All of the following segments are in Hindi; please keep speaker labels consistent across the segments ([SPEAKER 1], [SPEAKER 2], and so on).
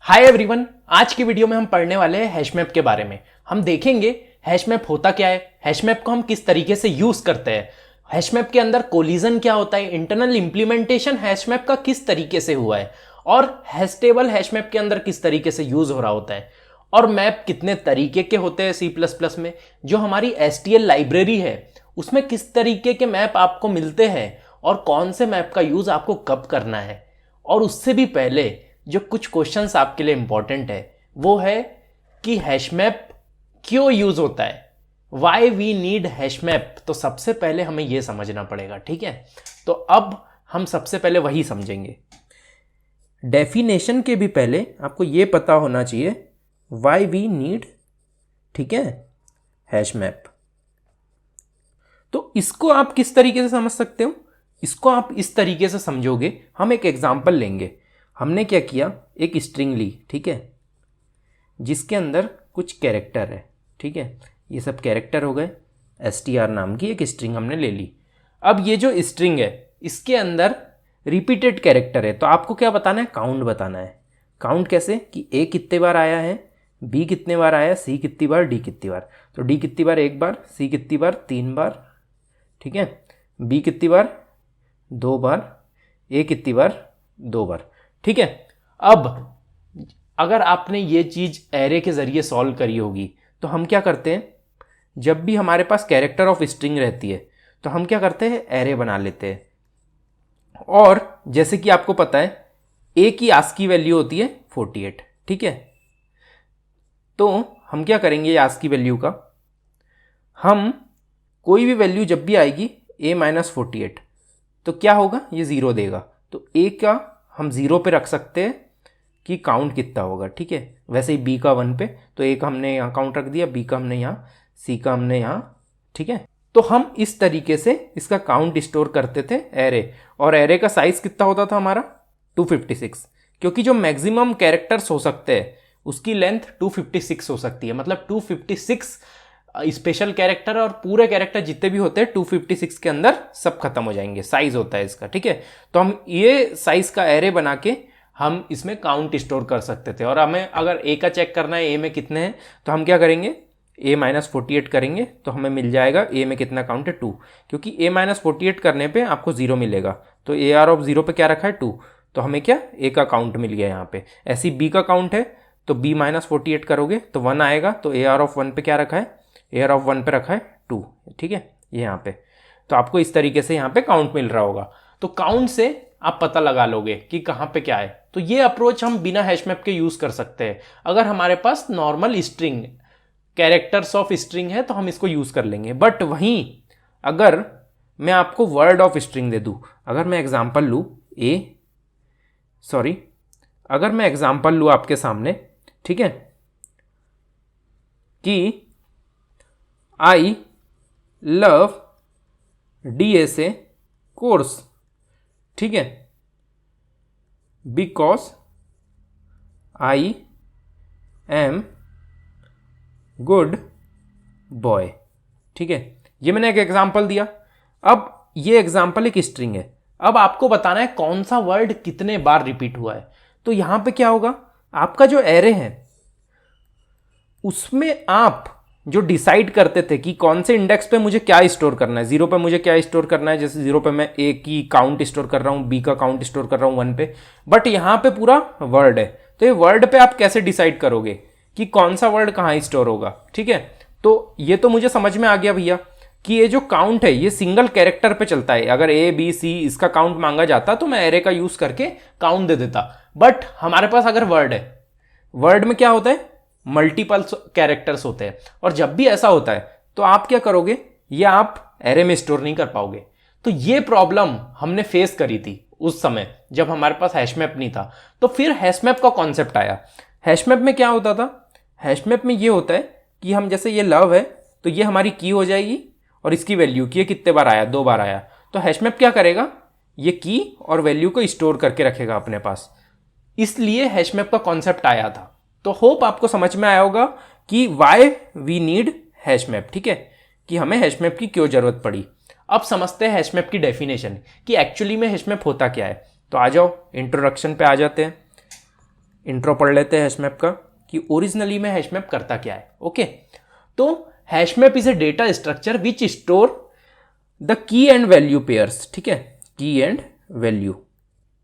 [SPEAKER 1] हाय एवरीवन, आज की वीडियो में हम पढ़ने वाले हैं हैशमैप के बारे में। हम देखेंगे हैशमैप होता क्या है, हैशमैप को हम किस तरीके से यूज करते हैं, हैशमैप के अंदर कोलिजन क्या होता है, इंटरनल इंप्लीमेंटेशन हैशमैप का किस तरीके से हुआ है और हैशटेबल हैशमैप के अंदर किस तरीके से यूज हो रहा होता है, और मैप कितने तरीके के होते हैं C++ में। जो हमारी STL लाइब्रेरी है उसमें किस तरीके के मैप आपको मिलते हैं और कौन से मैप का यूज आपको कब करना है। और उससे भी पहले जो कुछ क्वेश्चंस आपके लिए इंपॉर्टेंट है वो है कि हैशमैप क्यों यूज होता है, वाई वी नीड हैशमैप। तो सबसे पहले हमें यह समझना पड़ेगा, ठीक है। तो अब हम सबसे पहले वही समझेंगे। डेफिनेशन के भी पहले आपको यह पता होना चाहिए वाई वी नीड, ठीक है, हैशमैप। तो इसको आप किस तरीके से समझ सकते हो, इसको आप इस तरीके से समझोगे। हम एक एग्जांपल लेंगे। हमने क्या किया, एक स्ट्रिंग ली, ठीक है, जिसके अंदर कुछ कैरेक्टर है, ठीक है, ये सब कैरेक्टर हो गए। str नाम की एक स्ट्रिंग हमने ले ली। अब ये जो स्ट्रिंग है इसके अंदर रिपीटेड कैरेक्टर है, तो आपको क्या बताना है, काउंट बताना है। काउंट कैसे कि a कितने बार आया है, b कितने बार आया, c कितनी बार, d कितनी बार। तो d कितनी बार, एक बार, c कितनी बार, 3 बार, ठीक है, b कितनी बार, 2 बार, a कितनी बार, 2 बार, ठीक है। अब अगर आपने ये चीज एरे के जरिए सॉल्व करी होगी तो हम क्या करते हैं, जब भी हमारे पास कैरेक्टर ऑफ स्ट्रिंग रहती है तो हम क्या करते हैं, एरे बना लेते हैं। और जैसे कि आपको पता है a की आस्की वैल्यू होती है 48, ठीक है। तो हम क्या करेंगे, आस्की वैल्यू का हम कोई भी वैल्यू जब भी आएगी a-48 तो क्या होगा, ये 0 देगा। तो a का हम 0 पे रख सकते हैं कि काउंट कितना होगा, ठीक है। वैसे ही b का 1 पे, तो a का हमने यहाँ काउंट रख दिया, b का हमने यहाँ, c का हमने यहाँ, ठीक है। तो हम इस तरीके से इसका काउंट स्टोर करते थे एरे। और एरे का साइज कितना होता था हमारा, 256, क्योंकि जो मैक्सिमम कैरेक्टर्स हो सकते हैं उसकी लेंथ 256 हो सकती है। मतलब 256 स्पेशल कैरेक्टर और पूरे कैरेक्टर जितने भी होते हैं 256 के अंदर सब खत्म हो जाएंगे, साइज होता है इसका, ठीक है। तो हम ये साइज का एरे बना के हम इसमें काउंट स्टोर कर सकते थे। और हमें अगर a का चेक करना है, a में कितने हैं, तो हम क्या करेंगे, a-48 करेंगे तो हमें मिल जाएगा a में कितना काउंट है, 2, क्योंकि a-48 करने पे आपको 0 मिलेगा। तो AR(0) पे क्या रखा है, 2, तो हमें क्या, a का काउंट मिल गया यहाँ पे। ऐसी b का काउंट है तो b-48 करोगे तो 1 आएगा। तो AR(1) पे क्या रखा है, AR(1) पे रखा है 2, ठीक है, ये यहाँ पे। तो आपको इस तरीके से यहाँ पे काउंट मिल रहा होगा। तो काउंट से आप पता लगा लोगे कि कहाँ पे क्या है। तो ये अप्रोच हम बिना हैशमैप के यूज कर सकते हैं। अगर हमारे पास normal string, characters of string है तो हम इसको यूज कर लेंगे। बट वहीं अगर मैं आपको वर्ड ऑफ स्ट्रिंग दे दूं, अगर मैं एग्जांपल लूं अगर मैं एग्जांपल लूं आपके सामने, ठीक है, कि I love DSA कोर्स, ठीक है, because I am good boy, ठीक है। ये मैंने एक एग्जांपल दिया। अब ये एग्जांपल एक स्ट्रिंग है। अब आपको बताना है कौन सा वर्ड कितने बार रिपीट हुआ है। तो यहां पे क्या होगा, आपका जो एरे है उसमें आप जो डिसाइड करते थे कि कौन से इंडेक्स पे मुझे क्या स्टोर करना है, 0 पे मुझे क्या स्टोर करना है, जैसे 0 पे मैं a की काउंट स्टोर कर रहा हूं, b का काउंट स्टोर कर रहा हूं 1 पे, बट यहां पे पूरा वर्ड है। तो ये वर्ड पे आप कैसे डिसाइड करोगे कि कौन सा वर्ड कहां स्टोर होगा, ठीक है। तो ये तो मुझे समझ में आ गया भैया कि ये जो काउंट है ये सिंगल कैरेक्टर पे चलता है। अगर a b c इसका काउंट मांगा जाता तो मैं एरे का यूज करके काउंट दे देता। बट हमारे पास अगर वर्ड है, वर्ड में क्या होता है, मल्टीपल कैरेक्टर्स होते हैं। और जब भी ऐसा होता है तो आप क्या करोगे, ये आप एरे में स्टोर नहीं कर पाओगे। तो ये प्रॉब्लम हमने फेस करी थी उस समय जब हमारे पास हैशमैप नहीं था। तो फिर हैशमैप का कॉन्सेप्ट आया। हैशमैप में क्या होता था, हैशमैप में ये होता है कि हम जैसे ये लव है तो ये हमारी की हो जाएगी और इसकी वैल्यू की, ये कितने बार आया, 2 बार आया। तो हैशमैप क्या करेगा, ये की और वैल्यू को स्टोर करके रखेगा अपने पास। इसलिए हैशमैप का कॉन्सेप्ट आया था। तो होप आपको समझ में आया होगा कि वाई वी नीड हैशमैप, ठीक है, कि हमें हैशमैप की क्यों जरूरत पड़ी। अब समझते हैं हैशमैप की डेफिनेशन कि एक्चुअली में हैशमैप होता क्या है। तो आ जाओ इंट्रोडक्शन पे आ जाते हैं। इंट्रो पढ़ लेते हैं हैशमैप का कि ओरिजिनली में हैशमैप करता क्या है। ओके, तो hashmap is a data structure which store the key and value pairs. ठीक है, की एंड वैल्यू।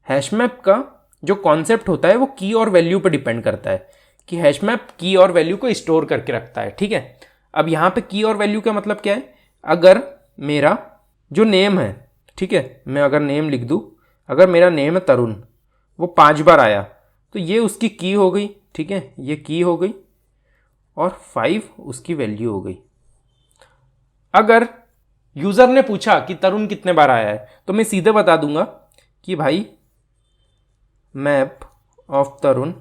[SPEAKER 1] हैशमैप का जो कॉन्सेप्ट होता है वो की और वैल्यू पर डिपेंड करता है कि हैशमैप की और वैल्यू को स्टोर करके रखता है। ठीक है, अब यहाँ पे की और वैल्यू का मतलब क्या है, अगर मेरा जो नेम है, ठीक है, मैं अगर नेम लिख दूँ, अगर मेरा नेम है तरुण, वो 5 बार आया तो ये उसकी की हो गई। ठीक है, ये की हो गई और 5 उसकी वैल्यू हो गई। अगर यूज़र ने पूछा कि तरुण कितने बार आया है तो मैं सीधे बता दूंगा कि भाई मैप ऑफ तरुण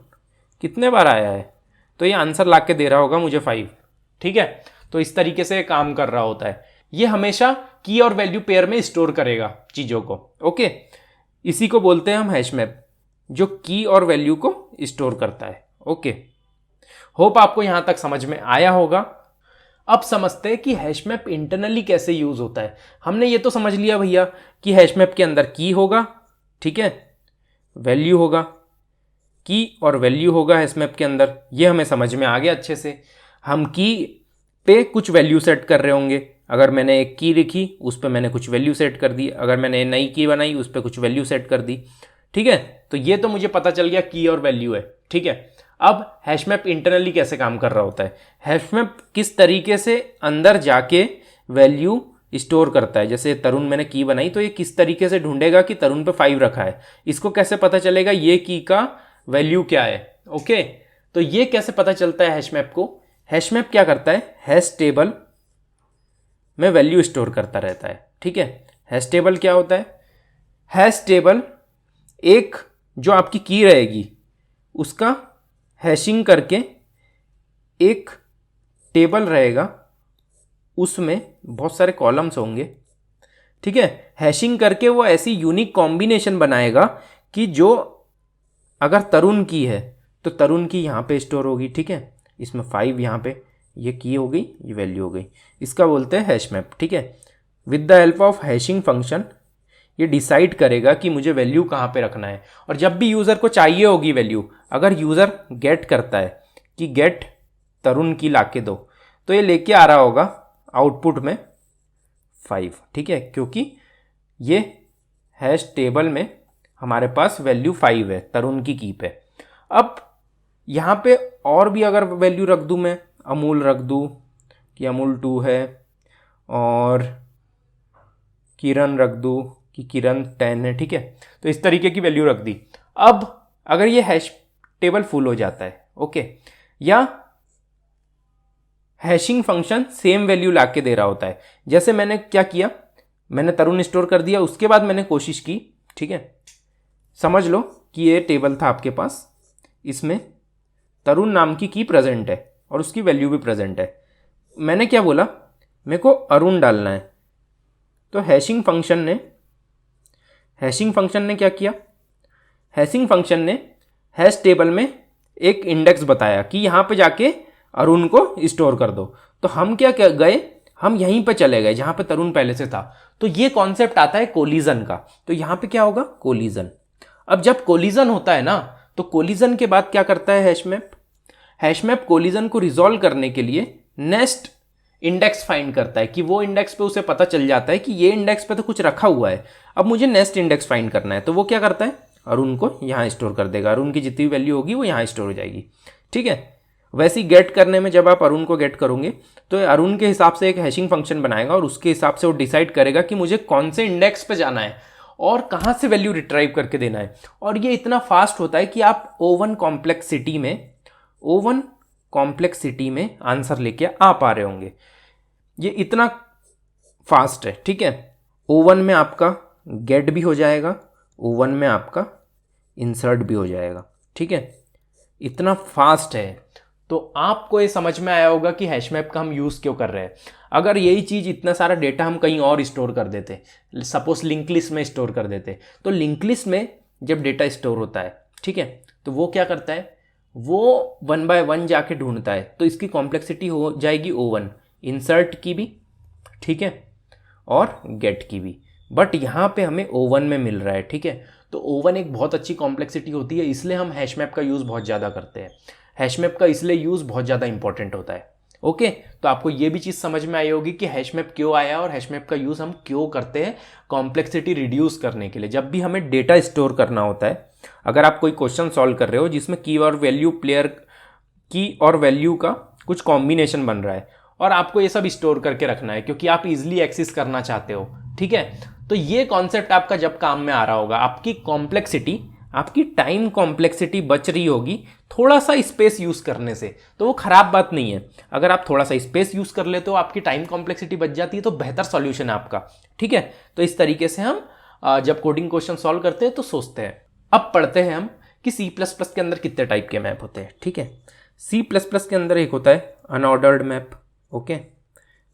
[SPEAKER 1] कितने बार आया है, तो ये आंसर ला के दे रहा होगा मुझे 5। ठीक है, तो इस तरीके से काम कर रहा होता है। ये हमेशा की और वैल्यू पेयर में स्टोर करेगा चीज़ों को। ओके, इसी को बोलते हैं हम हैशमैप, जो की और वैल्यू को स्टोर करता है। ओके, होप आपको यहां तक समझ में आया होगा। अब समझते हैं कि हैशमैप इंटरनली कैसे यूज होता है। हमने ये तो समझ लिया भैया कि हैशमैप के अंदर की होगा, ठीक है, वैल्यू होगा, की और वैल्यू होगा हैशमैप के अंदर, ये हमें समझ में आ गया अच्छे से। हम की पे कुछ वैल्यू सेट कर रहे होंगे, अगर मैंने एक की लिखी उस पर मैंने कुछ वैल्यू सेट कर दी, अगर मैंने नई की बनाई उस पर कुछ वैल्यू सेट कर दी। ठीक है, तो ये तो मुझे पता चल गया की और वैल्यू है। ठीक है, अब हैशमैप इंटरनली कैसे काम कर रहा होता है, हैशमैप किस तरीके से अंदर जाके वैल्यू स्टोर करता है। जैसे तरुण मैंने की बनाई तो ये किस तरीके से ढूंढेगा कि तरुण पे 5 रखा है, इसको कैसे पता चलेगा ये की का वैल्यू क्या है। ओके, तो ये कैसे पता चलता है हैशमैप को, हैशमैप क्या करता है, हैश टेबल में वैल्यू स्टोर करता रहता है। ठीक है, हैश टेबल क्या होता है, हैश टेबल एक जो आपकी की रहेगी उसका हैशिंग करके एक टेबल रहेगा, उसमें बहुत सारे कॉलम्स होंगे। ठीक है, हैशिंग करके वो ऐसी यूनिक कॉम्बिनेशन बनाएगा कि जो अगर तरुण की है तो तरुण की यहाँ पे स्टोर होगी। ठीक है, इसमें 5 यहाँ पे ये की हो गई, ये वैल्यू हो गई, इसका बोलते हैं हैशमैप। ठीक है, with the help of hashing function ये डिसाइड करेगा कि मुझे वैल्यू कहाँ पे रखना है। और जब भी यूज़र को चाहिए होगी वैल्यू, अगर यूज़र गेट करता है कि गेट तरुण की लाके दो, तो ये लेके आ रहा होगा आउटपुट में 5। ठीक है, क्योंकि ये हैश टेबल में हमारे पास वैल्यू 5 है तरुण की पे। अब यहाँ पे और भी अगर वैल्यू रख दूँ, मैं अमूल रख दूँ कि अमूल 2 है, और किरण रख दूँ कि किरण 10 है। ठीक है, तो इस तरीके की वैल्यू रख दी। अब अगर ये हैश टेबल फुल हो जाता है, ओके, या हैशिंग फंक्शन सेम वैल्यू लाके दे रहा होता है, जैसे मैंने क्या किया, मैंने तरुण स्टोर कर दिया, उसके बाद मैंने कोशिश की, ठीक है, समझ लो कि ये टेबल था आपके पास, इसमें तरुण नाम की प्रेजेंट है और उसकी वैल्यू भी प्रेजेंट है। मैंने क्या बोला, मेरे को अरुण डालना है, तो हैशिंग फंक्शन ने क्या किया, हैशिंग फंक्शन ने हैश टेबल में एक इंडेक्स बताया कि यहाँ पे जाके अरुण को स्टोर कर दो। तो हम क्या गए, हम यहीं पे चले गए जहाँ पे तरुण पहले से था। तो ये कॉन्सेप्ट आता है कोलिजन का। तो यहाँ पे क्या होगा, कोलिजन। अब जब कोलिजन होता है ना, तो कोलिजन के बाद क्या करता है हैशमैप कोलिजन को रिजॉल्व करने के लिए नेक्स्ट इंडेक्स फाइंड करता है कि वो इंडेक्स पे उसे पता चल जाता है कि ये इंडेक्स पे तो कुछ रखा हुआ है, अब मुझे नेक्स्ट इंडेक्स फाइंड करना है। तो वो क्या करता है, अरुण को यहाँ स्टोर कर देगा, अरुण की जितनी वैल्यू होगी वो यहाँ स्टोर हो जाएगी। ठीक है, वैसे ही गेट करने में जब आप अरुण को गेट करोगे तो अरुण के हिसाब से एक हैशिंग फंक्शन बनाएगा और उसके हिसाब से वो डिसाइड करेगा कि मुझे कौन से इंडेक्स पे जाना है और कहाँ से वैल्यू रिट्राइव करके देना है। और ये इतना फास्ट होता है कि आप O1 कॉम्प्लेक्सिटी में आंसर लेके आ पा रहे होंगे। ये इतना फास्ट है। ठीक है, O1 में आपका गेट भी हो जाएगा, O1 में आपका इंसर्ट भी हो जाएगा। ठीक है, इतना फास्ट है। तो आपको ये समझ में आया होगा कि हैशमैप का हम यूज़ क्यों कर रहे हैं। अगर यही चीज़, इतना सारा डेटा हम कहीं और स्टोर कर देते, सपोज लिंक लिस्ट में स्टोर कर देते, तो लिंक लिस्ट में जब डेटा स्टोर होता है, ठीक है, तो वो क्या करता है, वो 1 by 1 जाके ढूंढता है। तो इसकी कॉम्प्लेक्सिटी हो जाएगी O1, इंसर्ट की भी, ठीक है, और गेट की भी। बट यहाँ पे हमें O1 में मिल रहा है। ठीक है, तो O1 एक बहुत अच्छी कॉम्प्लेक्सिटी होती है, इसलिए हम हैश मैप का यूज़ बहुत ज़्यादा करते हैं। हैश मैप का इसलिए यूज़ बहुत ज़्यादा इंपॉर्टेंट होता है। ओके, तो आपको ये भी चीज़ समझ में आई होगी कि हैश मैप क्यों आया और हैश मैप का यूज़ हम क्यों करते हैं, कॉम्प्लेक्सिटी रिड्यूस करने के लिए। जब भी हमें डेटा स्टोर करना होता है, अगर आप कोई क्वेश्चन सॉल्व कर रहे हो जिसमें की और वैल्यू का कुछ कॉम्बिनेशन बन रहा है और आपको ये सब स्टोर करके रखना है क्योंकि आप इजीली एक्सेस करना चाहते हो, ठीक है, तो ये कॉन्सेप्ट आपका जब काम में आ रहा होगा, आपकी टाइम कॉम्प्लेक्सिटी बच रही होगी थोड़ा सा स्पेस यूज करने से, तो वो खराब बात नहीं है। अगर आप थोड़ा सा स्पेस यूज कर लेते हो, आपकी टाइम कॉम्प्लेक्सिटी बच जाती है, तो बेहतर सॉल्यूशन है आपका, ठीक है। तो इस तरीके से हम जब कोडिंग क्वेश्चन सॉल्व करते हैं तो सोचते हैं। अब पढ़ते हैं हम कि C++ के अंदर कितने टाइप के मैप होते हैं, ठीक है। C++ के अंदर एक होता है unordered map, okay,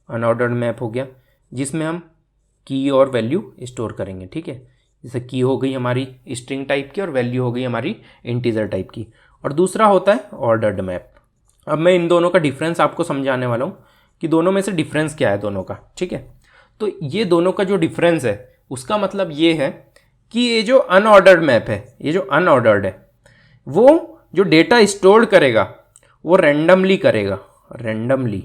[SPEAKER 1] unordered map हो गया जिसमें हम की और वैल्यू स्टोर करेंगे, ठीक है। जैसे की हो गई हमारी स्ट्रिंग टाइप की और वैल्यू हो गई हमारी इंटीजर टाइप की। और दूसरा होता है ऑर्डर्ड मैप। अब मैं इन दोनों का डिफरेंस आपको समझाने वाला हूँ कि दोनों में से डिफरेंस क्या है दोनों का, ठीक है। तो ये दोनों का जो डिफरेंस है उसका मतलब ये है कि ये जो अनऑर्डर्ड मैप है, ये जो अनऑर्डर्ड है, वो जो डेटा स्टोर करेगा वो रैंडमली करेगा, रैंडमली,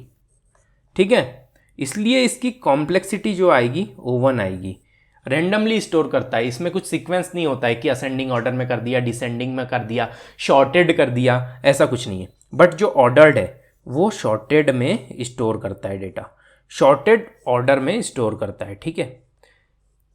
[SPEAKER 1] ठीक है। इसलिए इसकी कॉम्प्लेक्सिटी जो आएगी O1 आएगी। रैंडमली स्टोर करता है, इसमें कुछ सीक्वेंस नहीं होता है कि असेंडिंग ऑर्डर में कर दिया, डिसेंडिंग में कर दिया, शॉर्टेड कर दिया, ऐसा कुछ नहीं है। बट जो ऑर्डर्ड है वो शॉर्टेड में स्टोर करता है डेटा, शॉर्टेड ऑर्डर में स्टोर करता है, ठीक है।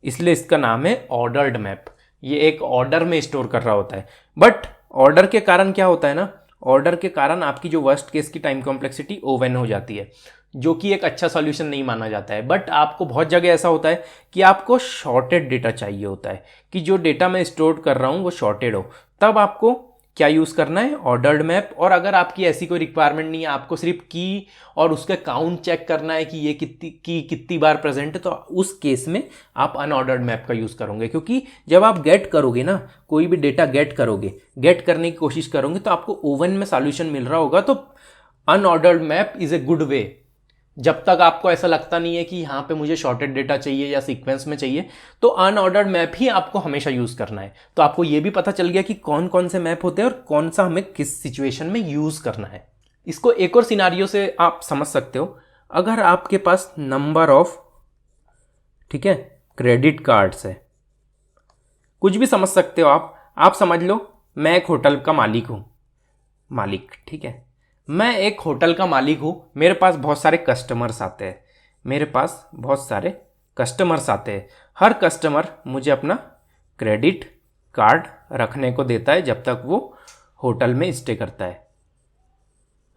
[SPEAKER 1] इसलिए इसका नाम है ऑर्डर्ड मैप। ये एक ऑर्डर में स्टोर कर रहा होता है। बट ऑर्डर के कारण क्या होता है ना, ऑर्डर के कारण आपकी जो वर्स्ट केस की टाइम कॉम्प्लेक्सिटी O1 हो जाती है, जो कि एक अच्छा सॉल्यूशन नहीं माना जाता है। बट आपको बहुत जगह ऐसा होता है कि आपको शॉर्टेड डेटा चाहिए होता है, कि जो डेटा मैं स्टोर कर रहा हूँ वो शॉर्टेड हो, तब आपको क्या यूज़ करना है, ऑर्डर्ड मैप। और अगर आपकी ऐसी कोई रिक्वायरमेंट नहीं है, आपको सिर्फ की और उसका काउंट चेक करना है कि ये कितनी बार प्रेजेंट है, तो उस केस में आप अनऑर्डर्ड मैप का यूज़ करोगे। क्योंकि जब आप गेट करोगे ना, कोई भी डेटा गेट करने की कोशिश करोगे, तो आपको O1 में सॉल्यूशन मिल रहा होगा, तो unordered map is a good way. जब तक आपको ऐसा लगता नहीं है कि यहाँ पे मुझे शॉर्टेड डेटा चाहिए या सीक्वेंस में चाहिए, तो अनऑर्डर्ड मैप ही आपको हमेशा यूज करना है। तो आपको ये भी पता चल गया कि कौन कौन से मैप होते हैं और कौन सा हमें किस सिचुएशन में यूज करना है। इसको एक और सिनारियो से आप समझ सकते हो। अगर आपके पास नंबर ऑफ, ठीक है, क्रेडिट कार्ड्स है, कुछ भी समझ सकते हो आप समझ लो मैं एक होटल का मालिक, ठीक है, मैं एक होटल का मालिक हूँ, मेरे पास बहुत सारे कस्टमर्स आते हैं, हर कस्टमर मुझे अपना क्रेडिट कार्ड रखने को देता है जब तक वो होटल में स्टे करता है,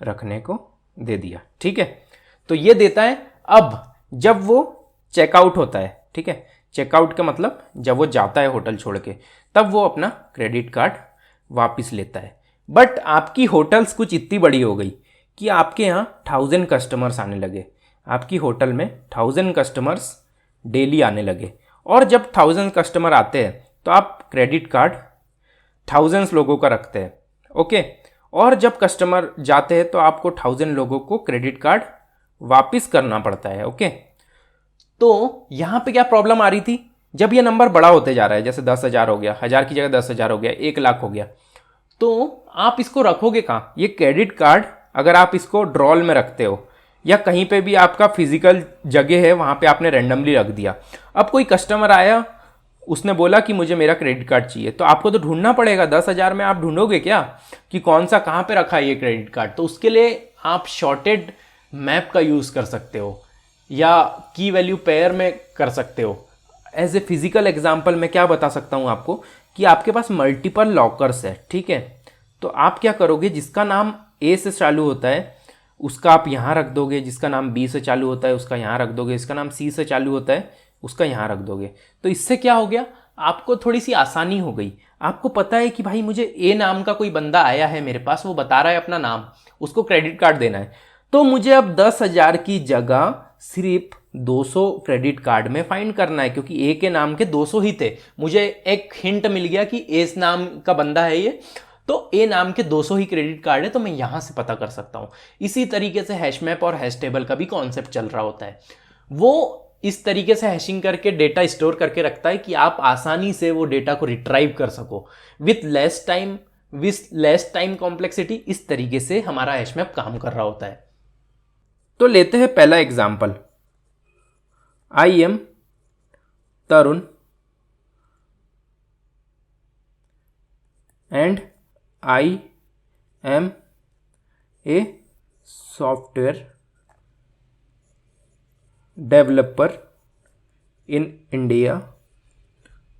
[SPEAKER 1] रखने को दे दिया, ठीक है। तो ये देता है। अब जब वो चेकआउट होता है, ठीक है, चेकआउट का मतलब जब वो जाता है होटल छोड़ के, तब वो अपना क्रेडिट कार्ड वापस लेता है। बट आपकी होटल्स कुछ इतनी बड़ी हो गई कि आपके यहाँ 1000 कस्टमर्स आने लगे, आपकी होटल में 1000 कस्टमर्स डेली आने लगे। और जब 1000 कस्टमर आते हैं तो आप क्रेडिट कार्ड 1000 लोगों का रखते हैं, ओके। और जब कस्टमर जाते हैं तो आपको 1000 लोगों को क्रेडिट कार्ड वापस करना पड़ता है, ओके। तो यहाँ पे क्या प्रॉब्लम आ रही थी, जब ये नंबर बड़ा होते जा रहा है, जैसे 10,000 हो गया, 1000 की जगह 10,000 हो गया, 1 लाख हो गया, तो आप इसको रखोगे कहाँ? ये क्रेडिट कार्ड अगर आप इसको ड्रॉल में रखते हो या कहीं पे भी आपका फिजिकल जगह है वहाँ पे आपने रैंडमली रख दिया, अब कोई कस्टमर आया, उसने बोला कि मुझे मेरा क्रेडिट कार्ड चाहिए, तो आपको तो ढूंढना पड़ेगा। 10,000 में आप ढूंढोगे क्या कि कौन सा कहाँ पे रखा है ये क्रेडिट कार्ड? तो उसके लिए आप शॉर्टेड मैप का यूज़ कर सकते हो या की वैल्यू पेयर में कर सकते हो। एज ए फिजिकल एग्जाम्पल मैं क्या बता सकता हूँ आपको कि आपके पास मल्टीपल लॉकर्स है, ठीक है। तो आप क्या करोगे, जिसका नाम A से चालू होता है उसका आप यहाँ रख दोगे, जिसका नाम B से चालू होता है उसका यहाँ रख दोगे, जिसका नाम C से चालू होता है उसका यहाँ रख दोगे। तो इससे क्या हो गया, आपको थोड़ी सी आसानी हो गई। आपको पता है कि भाई मुझे A नाम का कोई बंदा आया है मेरे पास, वो बता रहा है अपना नाम, उसको क्रेडिट कार्ड देना है, तो मुझे अब 10,000 की जगह सिर्फ 200 क्रेडिट कार्ड में फाइंड करना है, क्योंकि A के नाम के 200 ही थे। मुझे एक हिंट मिल गया कि A नाम का बंदा है ये, तो A नाम के 200 ही क्रेडिट कार्ड है, तो मैं यहां से पता कर सकता हूं। इसी तरीके से हैश मैप और हैश टेबल का भी कॉन्सेप्ट चल रहा होता है। वो इस तरीके से हैशिंग करके डेटा स्टोर करके रखता है कि आप आसानी से वो डेटा को रिट्राइव कर सको विथ लेस टाइम कॉम्प्लेक्सिटी। इस तरीके से हमारा हैश मैप काम कर रहा होता है। तो लेते हैं पहला example, I am Tarun and I am a software developer in India.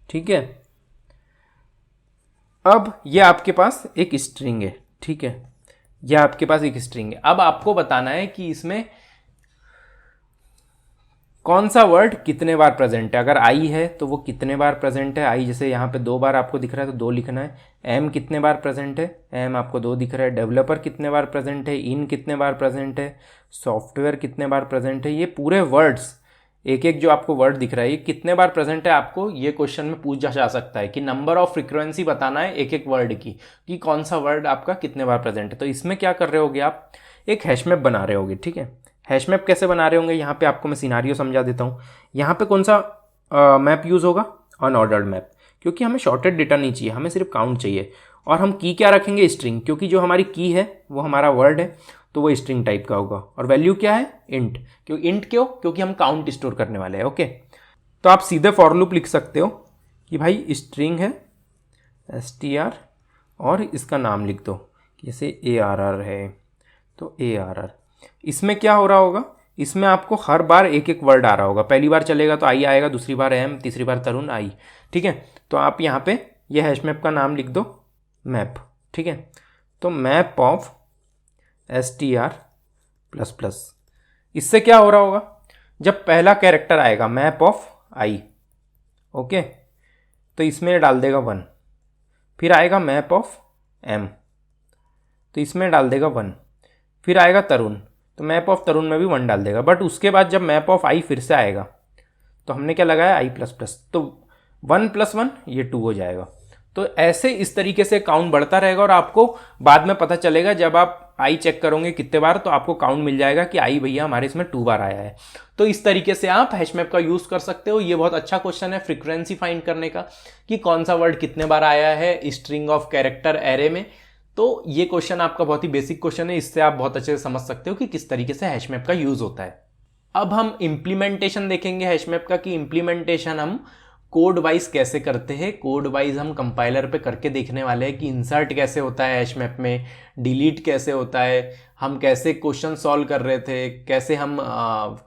[SPEAKER 1] ठीक है, अब ये आपके पास एक स्ट्रिंग है। ठीक है, ये आपके पास एक स्ट्रिंग है। अब आपको बताना है कि इसमें कौन सा वर्ड कितने बार प्रेजेंट है। अगर आई है तो वो कितने बार प्रेजेंट है, आई जैसे यहाँ पे 2 बार आपको दिख रहा है तो 2 लिखना है। एम कितने बार प्रेजेंट है, एम आपको 2 दिख रहा है। डेवलपर कितने बार प्रेजेंट है, इन कितने बार प्रेजेंट है। सॉफ्टवेयर कितने बार प्रेजेंट है। ये पूरे वर्ड्स, एक एक जो आपको वर्ड दिख रहा है ये कितने बार प्रेजेंट है, आपको ये क्वेश्चन में पूछा जा सकता है कि नंबर ऑफ फ्रीक्वेंसी बताना है एक एक वर्ड की, कि कौन सा वर्ड आपका कितने बार प्रेजेंट है। तो इसमें क्या कर रहे होगे आप, एक हैश मैप बना रहे होगे। ठीक है, हैश मैप कैसे बना रहे होंगे, यहाँ पे आपको मैं सिनारियो समझा देता हूँ। यहाँ पे कौन सा मैप यूज़ होगा, अनऑर्डर्ड मैप, क्योंकि हमें शॉर्टेड डेटा नहीं चाहिए, हमें सिर्फ काउंट चाहिए। और हम की क्या रखेंगे, स्ट्रिंग, क्योंकि जो हमारी की है वो हमारा वर्ड है तो वो स्ट्रिंग टाइप का होगा। और वैल्यू क्या है, इंट। क्योंकि हम काउंट स्टोर करने वाले हैं। ओके, तो आप सीधे फॉर लूप लिख सकते हो कि भाई स्ट्रिंग है str और इसका नाम लिख दो, जैसे arr है तो arr। इसमें क्या हो रहा होगा, इसमें आपको हर बार एक एक वर्ड आ रहा होगा। पहली बार चलेगा तो आई आएगा, दूसरी बार एम, तीसरी बार तरुण, आई। ठीक है, तो आप यहाँ पे ये हैश मैप का नाम लिख दो मैप। ठीक है, तो मैप ऑफ str++। इससे क्या हो रहा होगा, जब पहला कैरेक्टर आएगा मैप ऑफ आई, ओके, तो इसमें डाल देगा 1। फिर आएगा मैप ऑफ एम तो इसमें डाल देगा 1। फिर आएगा तरुण तो मैप ऑफ तरुण में भी 1 डाल देगा। बट उसके बाद जब मैप ऑफ आई फिर से आएगा तो हमने क्या लगाया, i++, तो 1 + 1 ये 2 हो जाएगा। तो ऐसे इस तरीके से काउंट बढ़ता रहेगा और आपको बाद में पता चलेगा, जब आप आई चेक करोगे कितने बार, तो आपको काउंट मिल जाएगा कि आई भैया हमारे इसमें 2 बार आया है। तो इस तरीके से आप हैश मैप का यूज़ कर सकते हो। ये बहुत अच्छा क्वेश्चन है फ्रीक्वेंसी फाइंड करने का, कि कौन सा वर्ड कितने बार आया है स्ट्रिंग ऑफ कैरेक्टर एरे में। तो ये क्वेश्चन आपका बहुत ही बेसिक क्वेश्चन है, इससे आप बहुत अच्छे से समझ सकते हो कि किस तरीके से हैश मैप का यूज़ होता है। अब हम इम्प्लीमेंटेशन देखेंगे हैश मैप का, कि इम्प्लीमेंटेशन हम कोड वाइज कैसे करते हैं। कोड वाइज हम कंपाइलर पे करके देखने वाले हैं कि इंसर्ट कैसे होता है हैश मैप में, डिलीट कैसे होता है, हम कैसे क्वेश्चन सॉल्व कर रहे थे, कैसे हम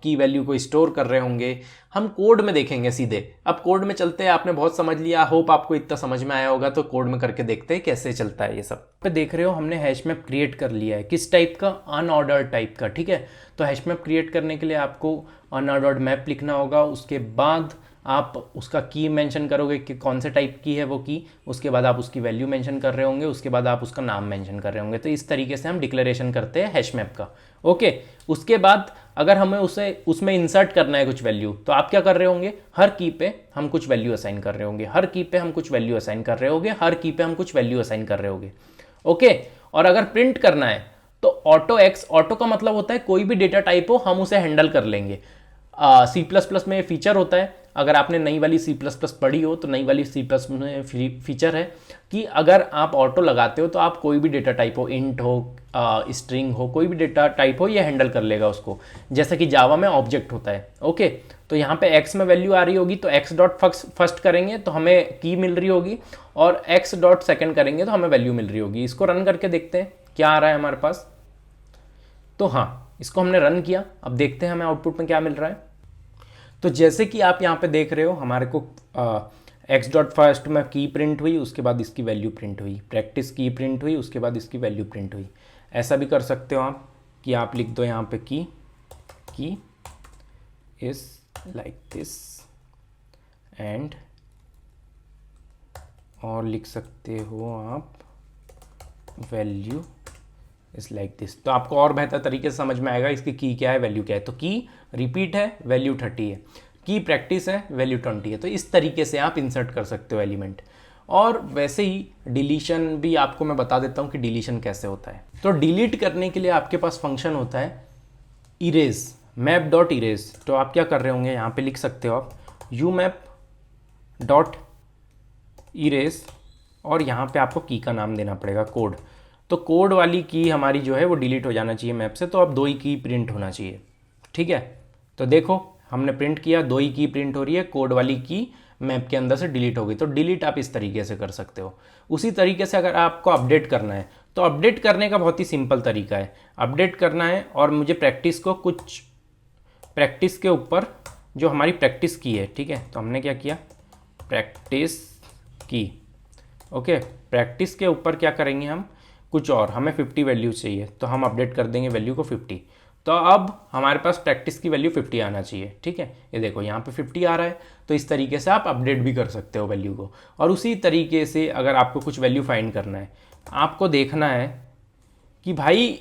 [SPEAKER 1] की वैल्यू को स्टोर कर रहे होंगे, हम कोड में देखेंगे सीधे। अब कोड में चलते हैं, आपने बहुत समझ लिया, होप आपको इतना समझ में आया होगा। तो कोड में करके देखते हैं कैसे चलता है ये सब। पे देख रहे हो हमने हैश मैप क्रिएट कर लिया है, किस टाइप का, अनऑर्डर्ड टाइप का। ठीक है, तो हैश मैप क्रिएट करने के लिए आपको अनऑर्डर्ड मैप लिखना होगा। उसके बाद आप उसका की मेंशन करोगे कि कौन से टाइप की है वो की, उसके बाद आप उसकी वैल्यू मेंशन कर रहे होंगे, उसके बाद आप उसका नाम मेंशन कर रहे होंगे। तो इस तरीके से हम डिक्लेरेशन करते हैं हैश मैप का। ओके, उसके बाद अगर हमें उसमें इंसर्ट करना है कुछ वैल्यू, तो आप क्या कर रहे होंगे, हर की पे हम कुछ वैल्यू असाइन कर रहे होंगे, हर की पे हम कुछ वैल्यू असाइन कर रहे होंगे, हर की पे हम कुछ वैल्यू असाइन कर रहे होंगे। ओके, और अगर प्रिंट करना है तो ऑटो एक्स, ऑटो का मतलब होता है कोई भी डेटा टाइप हो हम उसे हैंडल कर लेंगे। C++ में फीचर होता है, अगर आपने नई वाली C++ पढ़ी हो तो नई वाली C++ में फीचर है कि अगर आप ऑटो लगाते हो तो आप कोई भी डेटा टाइप हो, इंट हो, स्ट्रिंग हो, कोई भी डेटा टाइप हो, ये हैंडल कर लेगा उसको, जैसा कि जावा में ऑब्जेक्ट होता है। ओके, तो यहाँ पे x में वैल्यू आ रही होगी तो x डॉट फर्स्ट करेंगे तो हमें की मिल रही होगी, और x डॉट सेकेंड करेंगे तो हमें वैल्यू मिल रही होगी। इसको रन करके देखते हैं क्या आ रहा है हमारे पास। तो हाँ, इसको हमने रन किया, अब देखते हैं हमें आउटपुट में क्या मिल रहा है। तो जैसे कि आप यहाँ पे देख रहे हो, हमारे को x डॉट फर्स्ट में की प्रिंट हुई, उसके बाद इसकी वैल्यू प्रिंट हुई, प्रैक्टिस की प्रिंट हुई, उसके बाद इसकी वैल्यू प्रिंट हुई। ऐसा भी कर सकते हो आप कि आप लिख दो यहाँ पे की इज लाइक दिस, एंड और लिख सकते हो आप वैल्यू इज लाइक दिस। तो आपको और बेहतर तरीके से समझ में आएगा इसकी की क्या है, वैल्यू क्या है। तो की रिपीट है, वैल्यू 30 है, की प्रैक्टिस है, वैल्यू 20 है। तो इस तरीके से आप इंसर्ट कर सकते हो एलिमेंट। और वैसे ही डिलीशन भी आपको मैं बता देता हूँ कि डिलीशन कैसे होता है। तो डिलीट करने के लिए आपके पास फंक्शन होता है इरेज। मैप डॉट इरेज, तो आप क्या कर रहे होंगे, यहाँ पे लिख सकते हो आप यू मैप डॉट इरेज, और यहाँ पे आपको की का नाम देना पड़ेगा कोड। तो कोड वाली की हमारी जो है वो डिलीट हो जाना चाहिए मैप से, तो अब 2 ही की प्रिंट होना चाहिए। ठीक है, तो देखो हमने प्रिंट किया, 2 ही की प्रिंट हो रही है, कोड वाली की मैप के अंदर से डिलीट हो गई। तो डिलीट आप इस तरीके से कर सकते हो। उसी तरीके से अगर आपको अपडेट करना है तो अपडेट करने का बहुत ही सिंपल तरीका है। अपडेट करना है और मुझे प्रैक्टिस को कुछ प्रैक्टिस के ऊपर जो हमारी प्रैक्टिस की है, ठीक है, तो हमने क्या किया, प्रैक्टिस की, ओके, प्रैक्टिस के ऊपर क्या करेंगे हम, कुछ और, हमें 50 वैल्यू चाहिए तो हम अपडेट कर देंगे वैल्यू को 50। तो अब हमारे पास प्रैक्टिस की वैल्यू 50 आना चाहिए। ठीक है, ये देखो यहाँ पे 50 आ रहा है। तो इस तरीके से आप अपडेट भी कर सकते हो वैल्यू को। और उसी तरीके से अगर आपको कुछ वैल्यू फाइंड करना है, आपको देखना है कि भाई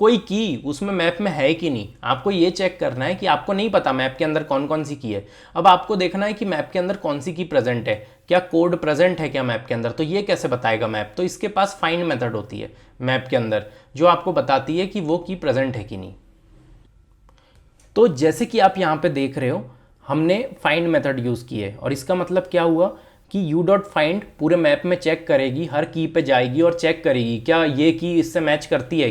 [SPEAKER 1] कोई की उसमें मैप में है कि नहीं। आपको ये चेक करना है कि आपको नहीं पता मैप के अंदर कौन कौन सी की है। अब आपको देखना है कि मैप के अंदर कौन सी की प्रेजेंट है, क्या कोड प्रेजेंट है क्या मैप के अंदर। तो ये कैसे बताएगा मैप, तो इसके पास फाइंड मेथड होती है मैप के अंदर जो आपको बताती है कि वो की प्रेजेंट है कि नहीं। तो जैसे कि आप यहाँ पे देख रहे हो, हमने फाइंड मेथड यूज़ की है, और इसका मतलब क्या हुआ कि यू डॉट फाइंड पूरे मैप में चेक करेगी, हर की पे जाएगी और चेक करेगी क्या ये की इससे मैच करती है,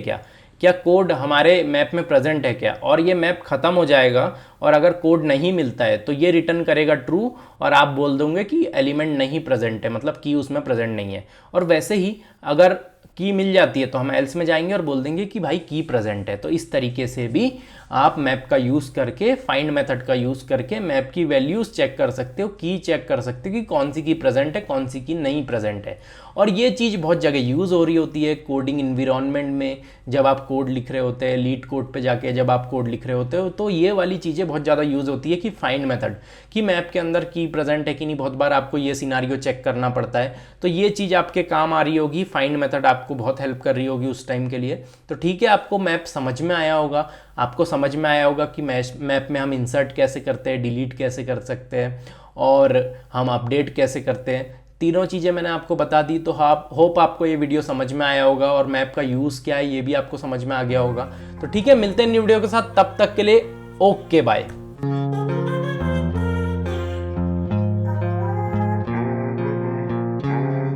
[SPEAKER 1] क्या कोड हमारे मैप में प्रेजेंट है क्या। और ये मैप ख़त्म हो जाएगा और अगर कोड नहीं मिलता है तो ये रिटर्न करेगा ट्रू, और आप बोल दोगे कि एलिमेंट नहीं प्रेजेंट है, मतलब की उसमें प्रेजेंट नहीं है। और वैसे ही अगर की मिल जाती है तो हम एल्स में जाएंगे और बोल देंगे कि भाई की प्रेजेंट है। तो इस तरीके से भी आप मैप का यूज़ करके, फाइंड मेथड का यूज़ करके मैप की वैल्यूज़ चेक कर सकते हो, की चेक कर सकते हो कि कौन सी की प्रेजेंट है, कौन सी की नहीं प्रेजेंट है। और ये चीज़ बहुत जगह यूज़ हो रही होती है कोडिंग इन्वायरमेंट में। जब आप कोड लिख रहे होते हैं, लीड कोड पे जाके जब आप कोड लिख रहे होते हो, तो ये वाली चीज़ें बहुत ज़्यादा यूज़ होती है कि फाइंड मेथड, कि मैप के अंदर की प्रेजेंट है कि नहीं। बहुत बार आपको ये सिनारियो चेक करना पड़ता है, तो ये चीज़ आपके काम आ रही होगी। फाइंड मेथड आपको बहुत हेल्प कर रही होगी उस टाइम के लिए। तो ठीक है, आपको मैप समझ में आया होगा। आपको समझ में आया होगा कि मैप में हम इंसर्ट कैसे करते हैं, डिलीट कैसे कर सकते हैं, और हम अपडेट कैसे करते हैं। तीनों चीज़ें मैंने आपको बता दी। तो होप आपको ये वीडियो समझ में आया होगा, और मैप का यूज़ क्या है ये भी आपको समझ में आ गया होगा। तो ठीक है, मिलते हैं न्यू वीडियो के साथ, तब तक के लिए ओके बाय।